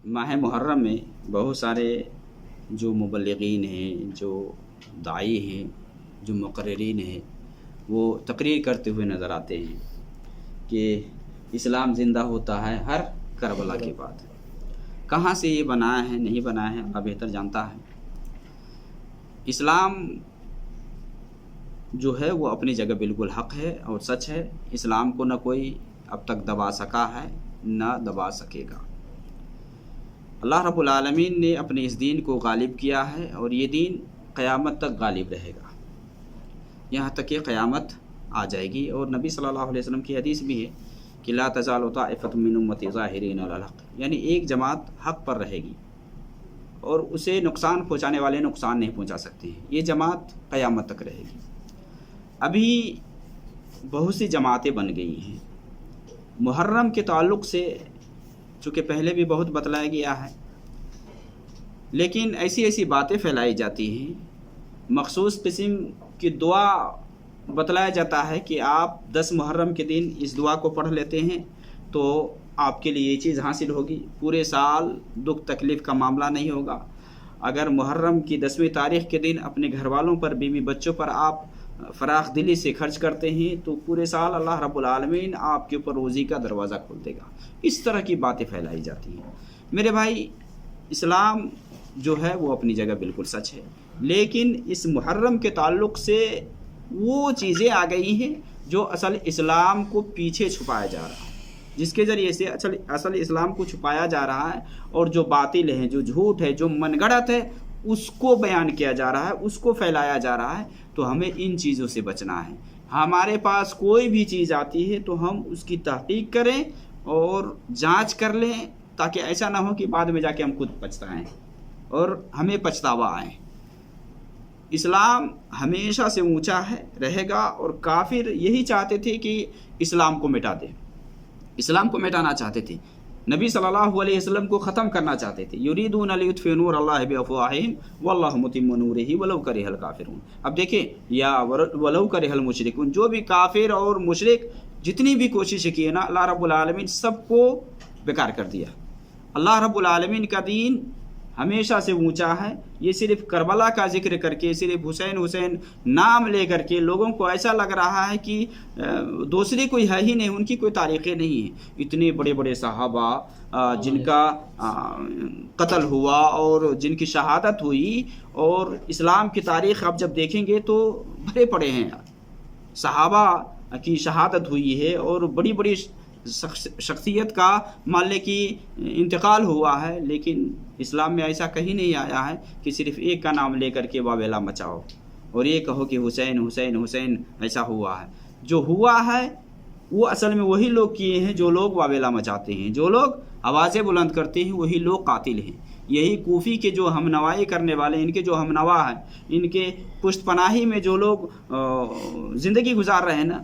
ماہ محرم میں بہت سارے جو مبلغین ہیں، جو داعی ہیں، جو مقررین ہیں، وہ تقریر کرتے ہوئے نظر آتے ہیں کہ اسلام زندہ ہوتا ہے ہر کربلا کے بعد۔ کہاں سے یہ بنایا ہے، نہیں بنایا ہے، اللہ بہتر جانتا ہے۔ اسلام جو ہے وہ اپنی جگہ بالکل حق ہے اور سچ ہے۔ اسلام کو نہ کوئی اب تک دبا سکا ہے، نہ دبا سکے گا۔ اللہ رب العالمین نے اپنے اس دین کو غالب کیا ہے اور یہ دین قیامت تک غالب رہے گا، یہاں تک کہ قیامت آ جائے گی۔ اور نبی صلی اللہ علیہ وسلم کی حدیث بھی ہے کہ لا تزال طائفۃ من امتی ظاہرین علی الحق، یعنی ایک جماعت حق پر رہے گی اور اسے نقصان پہنچانے والے نقصان نہیں پہنچا سکتے ہیں۔ یہ جماعت قیامت تک رہے گی۔ ابھی بہت سی جماعتیں بن گئی ہیں محرم کے تعلق سے، چونکہ پہلے بھی بہت بتلایا گیا ہے، لیکن ایسی ایسی باتیں پھیلائی جاتی ہیں، مخصوص قسم کی دعا بتلایا جاتا ہے کہ آپ 10 محرم کے دن اس دعا کو پڑھ لیتے ہیں تو آپ کے لیے یہ چیز حاصل ہوگی، پورے سال دکھ تکلیف کا معاملہ نہیں ہوگا۔ اگر محرم کی 10ویں تاریخ کے دن اپنے گھر والوں پر، بیوی بچوں پر آپ فراخ دلی سے خرچ کرتے ہیں تو پورے سال اللہ رب العالمین آپ کے اوپر روزی کا دروازہ کھول دے گا۔ اس طرح کی باتیں پھیلائی جاتی ہیں۔ میرے بھائی، اسلام جو ہے وہ اپنی جگہ بالکل سچ ہے، لیکن اس محرم کے تعلق سے وہ چیزیں آ گئی ہیں جو اصل اسلام کو پیچھے چھپایا جا رہا ہے، جس کے ذریعے سے اصل اسلام کو چھپایا جا رہا ہے، اور جو باطل ہے، جو جھوٹ ہے، جو من گڑت ہے، اس کو بیان کیا جا رہا ہے، اس کو پھیلایا جا رہا ہے۔ تو ہمیں ان چیزوں سے بچنا ہے۔ ہمارے پاس کوئی بھی چیز آتی ہے تو ہم اس کی تحقیق کریں اور جانچ کر لیں، تاکہ ایسا نہ ہو کہ بعد میں جا کے ہم خود پچھتائیں اور ہمیں پچھتاوا آئے۔ اسلام ہمیشہ سے اونچا ہے، رہے گا، اور کافر یہی چاہتے تھے کہ اسلام کو مٹا دے، اسلام کو مٹانا چاہتے تھے، نبی صلی اللہ علیہ وسلم کو ختم کرنا چاہتے تھے۔ یریدون لیطفئوا نور اللہ بافواہہم واللہ متم نورہ ولو کرہ الکافرون۔ اب دیکھیں، یا ولو کرہ المشرکون، جو بھی کافر اور مشرک جتنی بھی کوشش کی ہے نا، اللہ رب العالمین سب کو بیکار کر دیا۔ اللہ رب العالمین کا دین ہمیشہ سے اونچا ہے۔ یہ صرف کربلا کا ذکر کر کے، صرف حسین نام لے کر کے لوگوں کو ایسا لگ رہا ہے کہ دوسری کوئی ہے ہی نہیں، ان کی کوئی تاریخیں نہیں ہیں۔ اتنے بڑے بڑے صحابہ جن کا قتل ہوا اور جن کی شہادت ہوئی، اور اسلام کی تاریخ آپ جب دیکھیں گے تو بھرے پڑے ہیں، صحابہ کی شہادت ہوئی ہے اور بڑی بڑی شخصیت کا مان لے کہ انتقال ہوا ہے، لیکن اسلام میں ایسا کہیں نہیں آیا ہے کہ صرف ایک کا نام لے کر کے واویلا مچاؤ اور یہ کہو کہ حسین حسین حسین ایسا ہوا ہے۔ جو ہوا ہے وہ اصل میں وہی لوگ کیے ہیں جو لوگ واویلا مچاتے ہیں، جو لوگ آوازیں بلند کرتے ہیں، وہی لوگ قاتل ہیں۔ یہی کوفی کے جو ہم نوائی کرنے والے، ان کے جو ہم نوا ہیں، ان کے پشت پناہی میں جو لوگ زندگی گزار رہے ہیں نا،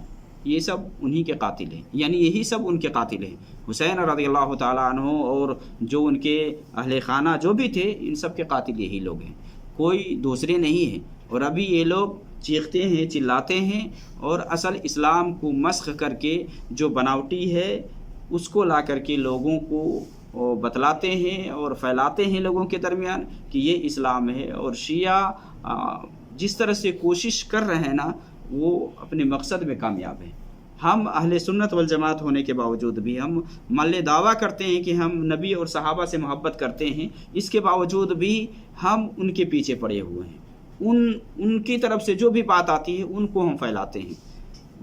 یہ سب انہی کے قاتل ہیں، یعنی یہی سب ان کے قاتل ہیں۔ حسین رضی اللہ تعالیٰ عنہ اور جو ان کے اہل خانہ جو بھی تھے، ان سب کے قاتل یہی لوگ ہیں، کوئی دوسرے نہیں ہیں۔ اور ابھی یہ لوگ چیختے ہیں، چلاتے ہیں، اور اصل اسلام کو مسخ کر کے جو بناوٹی ہے اس کو لا کر کے لوگوں کو بتلاتے ہیں اور پھیلاتے ہیں لوگوں کے درمیان کہ یہ اسلام ہے۔ اور شیعہ جس طرح سے کوشش کر رہے ہیں نا، وہ اپنے مقصد میں کامیاب ہیں۔ ہم اہل سنت والجماعت ہونے کے باوجود بھی، ہم ملے دعویٰ کرتے ہیں کہ ہم نبی اور صحابہ سے محبت کرتے ہیں، اس کے باوجود بھی ہم ان کے پیچھے پڑے ہوئے ہیں۔ ان کی طرف سے جو بھی بات آتی ہے ان کو ہم پھیلاتے ہیں۔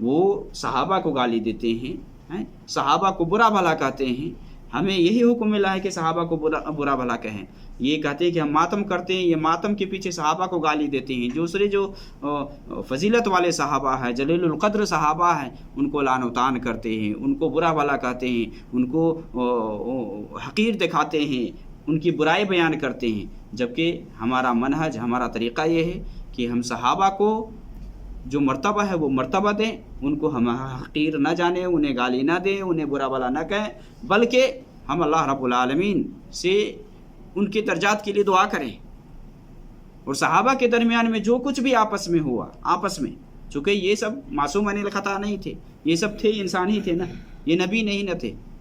وہ صحابہ کو گالی دیتے ہیں، صحابہ کو برا بھلا کہتے ہیں۔ ہمیں یہی حکم ملا ہے کہ صحابہ کو برا بھلا کہیں۔ یہ کہتے ہیں کہ ہم ماتم کرتے ہیں، یہ ماتم کے پیچھے صحابہ کو گالی دیتے ہیں۔ دوسرے جو فضیلت والے صحابہ ہیں، جلیل القدر صحابہ ہیں، ان کو لعن و طعن کرتے ہیں، ان کو برا بھلا کہتے ہیں، ان کو حقیر دکھاتے ہیں، ان کی برائی بیان کرتے ہیں۔ جبکہ ہمارا منہج، ہمارا طریقہ یہ ہے کہ ہم صحابہ کو جو مرتبہ ہے وہ مرتبہ دیں، ان کو ہم حقیر نہ جانیں، انہیں گالی نہ دیں، انہیں برا بھلا نہ کہیں، بلکہ ہم اللہ رب العالمین سے ان کے درجات کے لیے دعا کریں۔ اور صحابہ کے درمیان میں جو کچھ بھی آپس میں ہوا، آپس میں، چونکہ یہ سب معصوم عن الخطا نہیں تھے، یہ سب تھے انسان ہی تھے نا، یہ نبی نہیں نہ تھے،